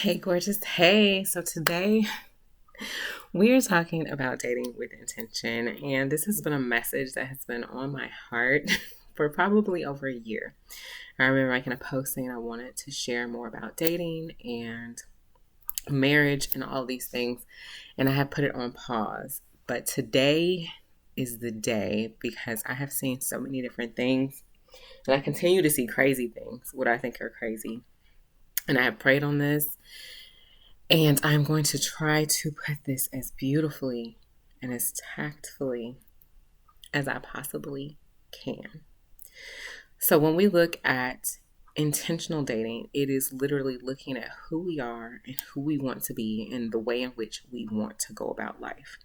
Hey, gorgeous. Hey. So today we are talking about dating with intention, and this has been a message that has been on my heart for probably over a year. I remember making a post saying I wanted to share more about dating and marriage and all these things, and I have put it on pause. But today is the day because I have seen so many different things, and I continue to see crazy things, what I think are crazy. And I have prayed on this. And I'm going to try to put this as beautifully and as tactfully as I possibly can. So, when we look at intentional dating, it is literally looking at who we are and who we want to be and the way in which we want to go about life.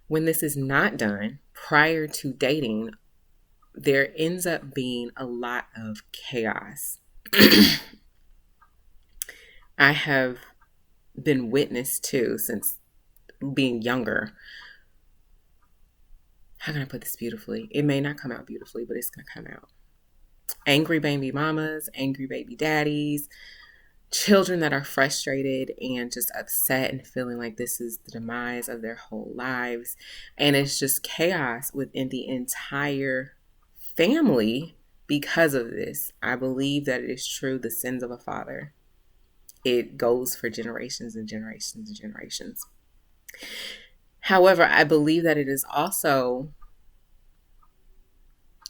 When this is not done prior to dating, there ends up being a lot of chaos. I have been witness to since being younger. How can I put this beautifully? It may not come out beautifully, but it's going to come out. Angry baby mamas, angry baby daddies, children that are frustrated and just upset and feeling like this is the demise of their whole lives. And it's just chaos within the entire family because of this. I believe that it is true, the sins of a father. It goes for generations and generations and generations. However, I believe that it is also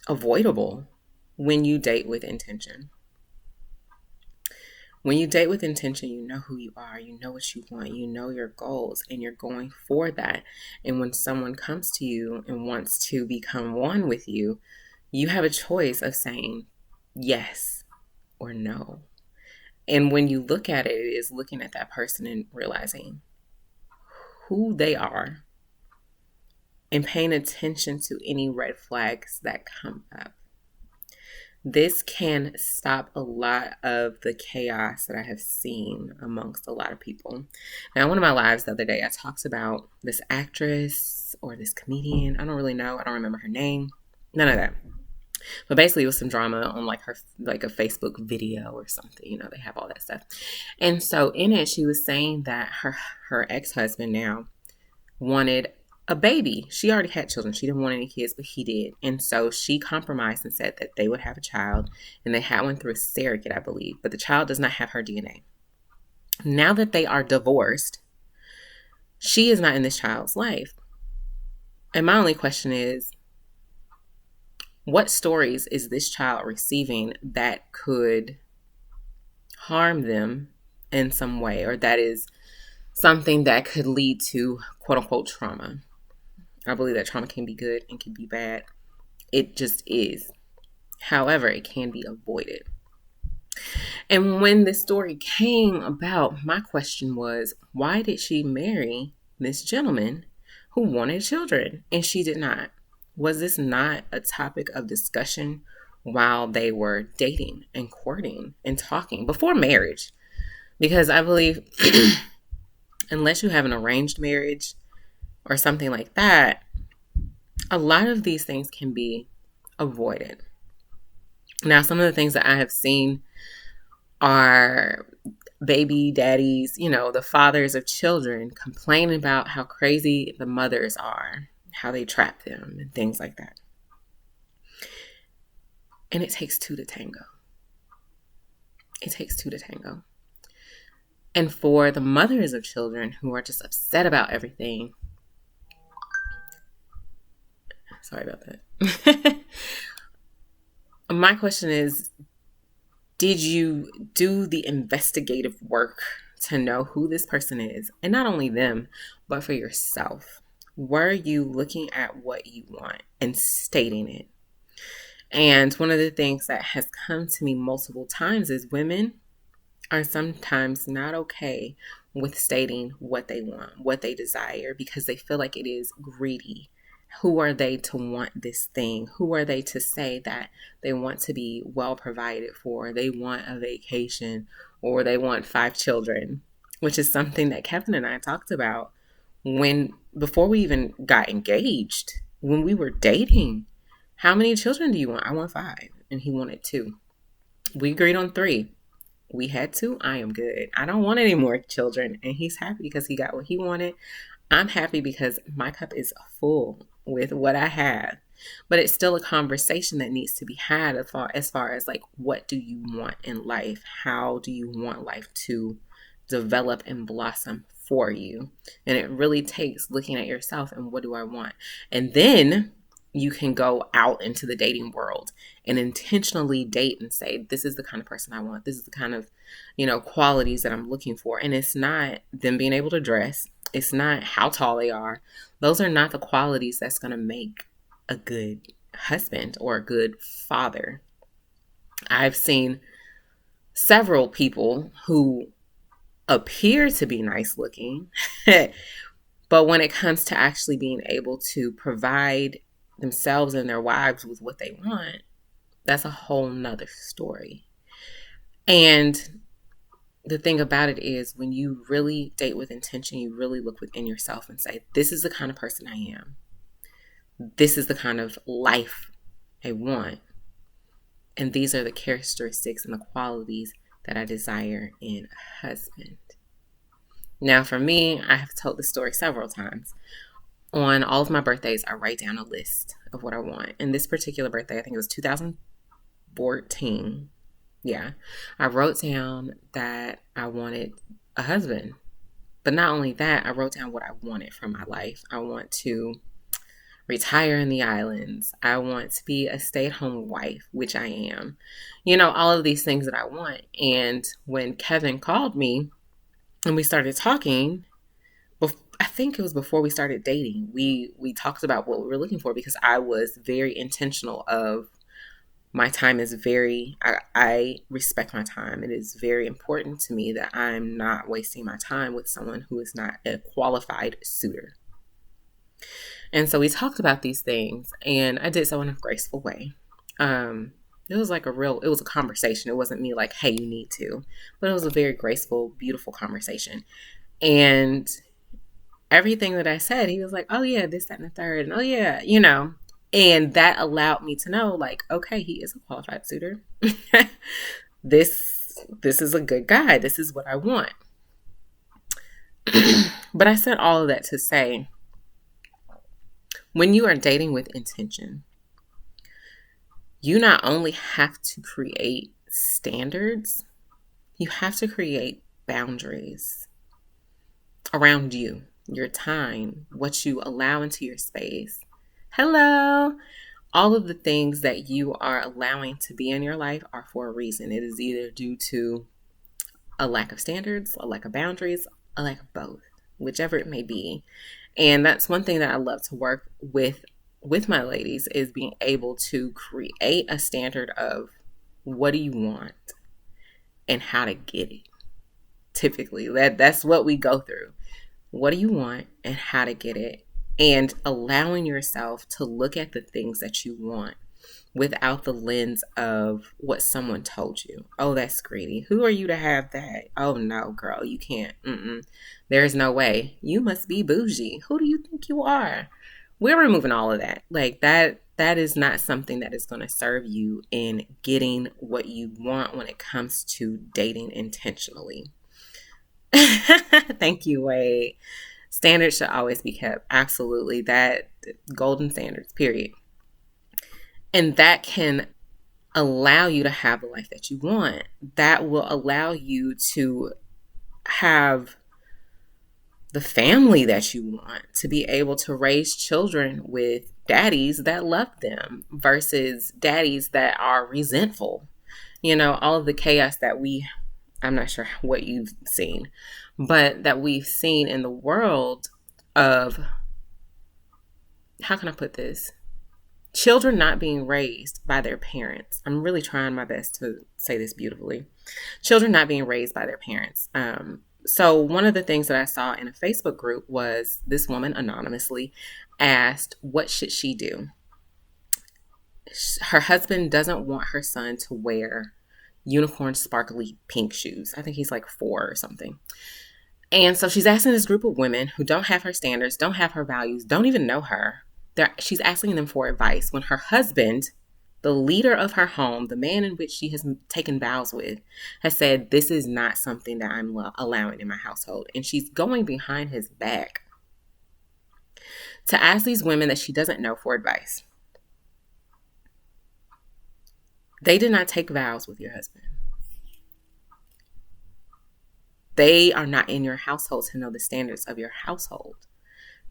avoidable when you date with intention. When you date with intention, you know who you are, you know what you want, you know your goals, and you're going for that. And when someone comes to you and wants to become one with you, you have a choice of saying yes or no. And when you look at it, it is looking at that person and realizing who they are and paying attention to any red flags that come up. This can stop a lot of the chaos that I have seen amongst a lot of people. Now, one of my lives the other day, I talked about this actress or this comedian. I don't really know. I don't remember her name. None of that. But basically, it was some drama on like her, like a Facebook video or something. You know, they have all that stuff. And so in it, she was saying that her ex-husband now wanted a baby. She already had children. She didn't want any kids, but he did. And so she compromised and said that they would have a child. And they had one through a surrogate, I believe. But the child does not have her DNA. Now that they are divorced, she is not in this child's life. And my only question is, what stories is this child receiving that could harm them in some way, or that is something that could lead to quote unquote trauma? I believe that trauma can be good and can be bad. It just is. However, it can be avoided. And when this story came about, my question was, why did she marry this gentleman who wanted children and she did not? Was this not a topic of discussion while they were dating and courting and talking before marriage? Because I believe unless you have an arranged marriage or something like that, a lot of these things can be avoided. Now, some of the things that I have seen are baby daddies, you know, the fathers of children complaining about how crazy the mothers are, how they trap them, and things like that. And it takes two to tango. It takes two to tango. And for the mothers of children who are just upset about everything, sorry about that. My question is, did you do the investigative work to know who this person is? And not only them, but for yourself. Were you looking at what you want and stating it? And one of the things that has come to me multiple times is women are sometimes not okay with stating what they want, what they desire, because they feel like it is greedy. Who are they to want this thing? Who are they to say that they want to be well provided for? They want a vacation or they want 5 children, which is something that Kevin and I talked about before we even got engaged, when we were dating. How many children do you want? I want 5. And he wanted 2. We agreed on 3. we had two, I am good. I don't want any more children. And he's happy because he got what he wanted. I'm happy because my cup is full with what I have. But it's still a conversation that needs to be had as far as like, what do you want in life? How do you want life to develop and blossom for you? And it really takes looking at yourself and what do I want? And then you can go out into the dating world and intentionally date and say, this is the kind of person I want. This is the kind of, qualities that I'm looking for. And it's not them being able to dress. It's not how tall they are. Those are not the qualities that's going to make a good husband or a good father. I've seen several people who appear to be nice looking, but when it comes to actually being able to provide themselves and their wives with what they want, that's a whole nother story. And the thing about it is, when you really date with intention, you really look within yourself and say, this is the kind of person I am. This is the kind of life I want. And these are the characteristics and the qualities that I desire in a husband. Now, for me, I have told this story several times. On all of my birthdays, I write down a list of what I want. And this particular birthday, I think it was 2014. Yeah. I wrote down that I wanted a husband. But not only that, I wrote down what I wanted from my life. I want to retire in the islands. I want to be a stay-at-home wife, which I am. All of these things that I want. And when Kevin called me and we started talking, I think it was before we started dating, we talked about what we were looking for, because I was very intentional of my time is I respect my time. It is very important to me that I'm not wasting my time with someone who is not a qualified suitor. And so we talked about these things, and I did so in a graceful way. It was a conversation. It wasn't me like, hey, you need to, but it was a very graceful, beautiful conversation. And everything that I said, he was like, oh yeah, this, that, and the third. And oh yeah, and that allowed me to know, like, okay, he is a qualified suitor. This is a good guy. This is what I want. But I said all of that to say, when you are dating with intention, you not only have to create standards, you have to create boundaries around you, your time, what you allow into your space. Hello. All of the things that you are allowing to be in your life are for a reason. It is either due to a lack of standards, a lack of boundaries, a lack of both, whichever it may be. And that's one thing that I love to work with my ladies, is being able to create a standard of what do you want and how to get it. Typically, that's what we go through. What do you want and how to get it? And allowing yourself to look at the things that you want without the lens of what someone told you. Oh, that's greedy. Who are you to have that? Oh, no, girl, you can't. There's no way. You must be bougie. Who do you think you are? We're removing all of that. Like that is not something that is going to serve you in getting what you want when it comes to dating intentionally. Thank you, Wade. Standards should always be kept. Absolutely. That golden standards, period. And that can allow you to have the life that you want. That will allow you to have the family that you want, to be able to raise children with daddies that love them versus daddies that are resentful. All of the chaos that I'm not sure what you've seen, but that we've seen in the world of, how can I put this? Children not being raised by their parents. I'm really trying my best to say this beautifully. Children not being raised by their parents. So one of the things that I saw in a Facebook group was this woman anonymously asked, what should she do? Her husband doesn't want her son to wear unicorn sparkly pink shoes. I think he's like 4 or something. And so she's asking this group of women who don't have her standards, don't have her values, don't even know her. She's asking them for advice when her husband the leader of her home, the man in which she has taken vows with, has said, this is not something that I'm allowing in my household. And she's going behind his back to ask these women that she doesn't know for advice. They did not take vows with your husband. They are not in your household to know the standards of your household.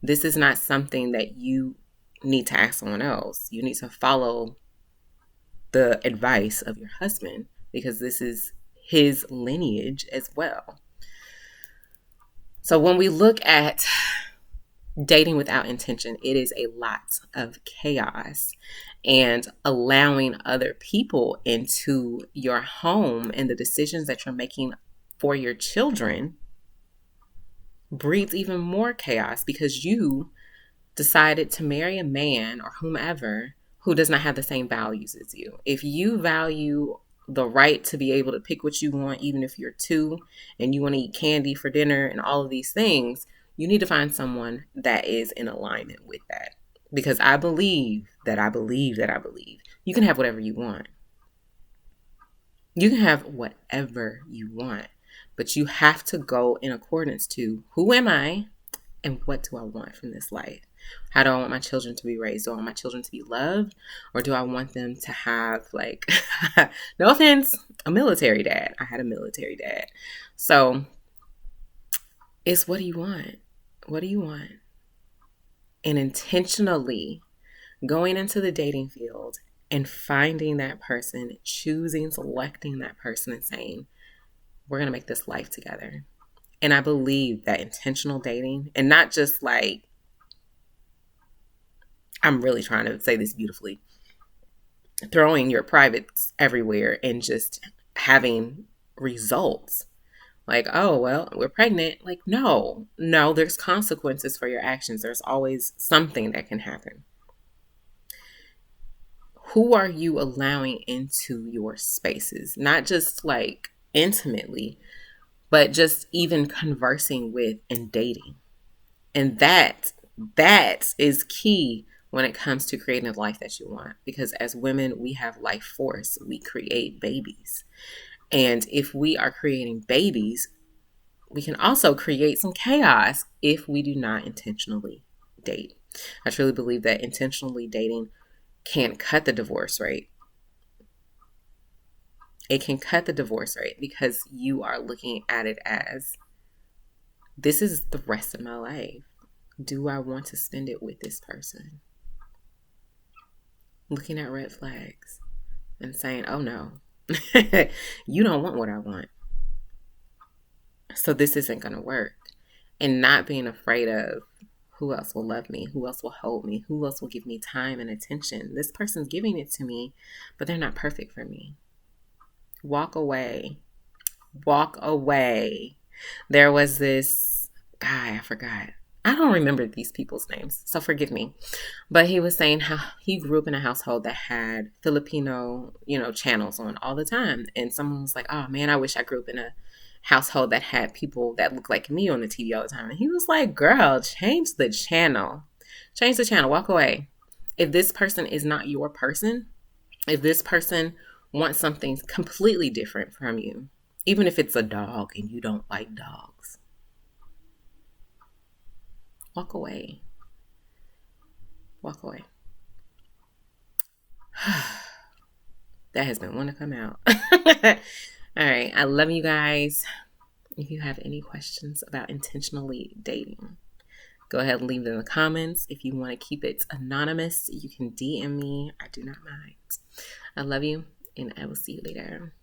This is not something that you need to ask someone else. You need to follow the advice of your husband because this is his lineage as well. So when we look at dating without intention, it is a lot of chaos, and allowing other people into your home and the decisions that you're making for your children breeds even more chaos because you decided to marry a man or whomever who does not have the same values as you. If you value the right to be able to pick what you want, even if you're 2 and you want to eat candy for dinner and all of these things, you need to find someone that is in alignment with that. Because I believe you can have whatever you want. You can have whatever you want, but you have to go in accordance to who am I and what do I want from this life? How do I want my children to be raised? Do I want my children to be loved? Or do I want them to have, like, no offense, a military dad? I had a military dad. So it's what do you want? What do you want? And intentionally going into the dating field and finding that person, choosing, selecting that person and saying, we're going to make this life together. And I believe that intentional dating, and not just like, I'm really trying to say this beautifully, throwing your privates everywhere and just having results. Like, oh, well, we're pregnant. Like, no, there's consequences for your actions. There's always something that can happen. Who are you allowing into your spaces? Not just like intimately, but just even conversing with and dating. And that is key when it comes to creating a life that you want. Because as women, we have life force. We create babies. And if we are creating babies, we can also create some chaos if we do not intentionally date. I truly believe that intentionally dating can cut the divorce rate. It can cut the divorce rate because you are looking at it as, this is the rest of my life. Do I want to spend it with this person? Looking at red flags and saying, oh no, you don't want what I want. So this isn't going to work. And not being afraid of who else will love me, who else will hold me, who else will give me time and attention. This person's giving it to me, but they're not perfect for me. Walk away. Walk away. There was this guy, I forgot. I don't remember these people's names, so forgive me. But he was saying how he grew up in a household that had Filipino, channels on all the time. And someone was like, oh man, I wish I grew up in a household that had people that look like me on the TV all the time. And he was like, girl, change the channel. Change the channel. Walk away. If this person is not your person, if this person wants something completely different from you, even if it's a dog and you don't like dogs, walk away. Walk away. That has been one to come out. All right. I love you guys. If you have any questions about intentionally dating, go ahead and leave them in the comments. If you want to keep it anonymous, you can DM me. I do not mind. I love you, and I will see you later.